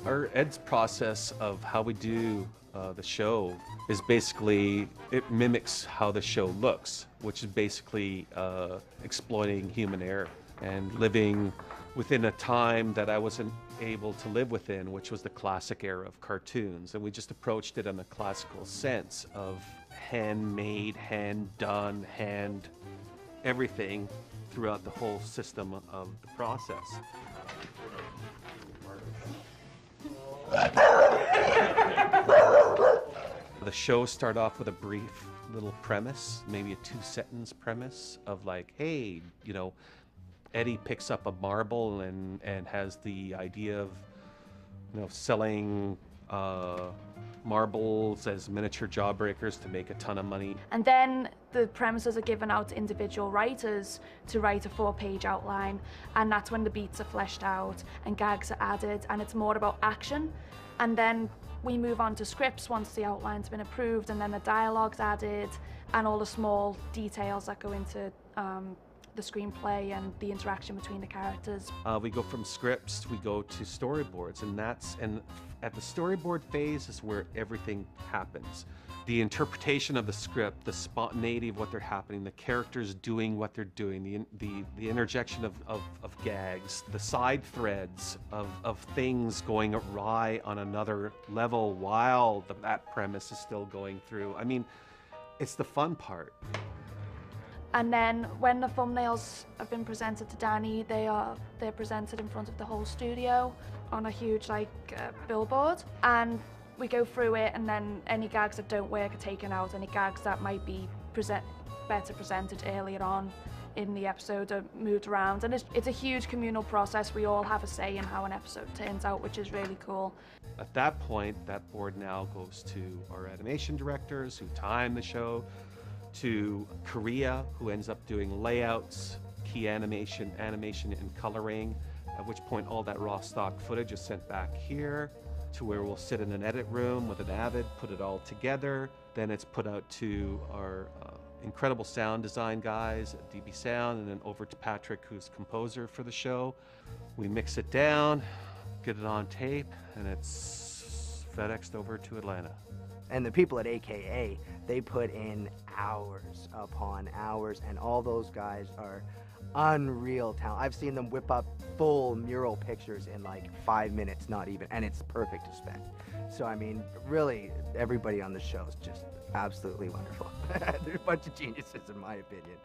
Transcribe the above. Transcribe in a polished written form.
Our Ed's process of how we do the show is basically, it mimics how the show looks, which is basically exploiting human error and living within a time that I wasn't able to live within, which was the classic era of cartoons. And we just approached it in a classical sense of handmade, hand done, hand everything throughout the whole system of the process. The show started off with a brief little premise, maybe a 2-sentence premise of like, hey, you know, Eddy picks up a marble and has the idea of, you know, selling marbles as miniature jawbreakers to make a ton of money. And then the premises are given out to individual writers to write a 4-page outline, and that's when the beats are fleshed out and gags are added, and it's more about action. And then we move on to scripts once the outline's been approved, and then the dialogue's added and all the small details that go into the screenplay and the interaction between the characters. We go from scripts, we go to storyboards, and at the storyboard phase is where everything happens. The interpretation of the script, the spontaneity of what they're happening, the characters doing what they're doing, the interjection of gags, the side threads of things going awry on another level while that premise is still going through. I mean, it's the fun part. And then when the thumbnails have been presented to Danny, they're presented in front of the whole studio on a huge billboard, and we go through it, and then any gags that don't work are taken out. Any gags that might be better presented earlier on in the episode are moved around, and it's a huge communal process. We all have a say in how an episode turns out, which is really cool. At that point, that board now goes to our animation directors who time the show, to Korea, who ends up doing layouts, key animation, and coloring, at which point all that raw stock footage is sent back here to where we'll sit in an edit room with an Avid, put it all together. Then it's put out to our incredible sound design guys at DB Sound, and then over to Patrick, who's composer for the show. We mix it down, get it on tape, and it's FedExed over to Atlanta. And the people at AKA, they put in hours upon hours, and all those guys are unreal talent. I've seen them whip up full mural pictures in like 5 minutes, not even, and it's perfect to spec. So I mean, really, everybody on the show is just absolutely wonderful. They're a bunch of geniuses, in my opinion.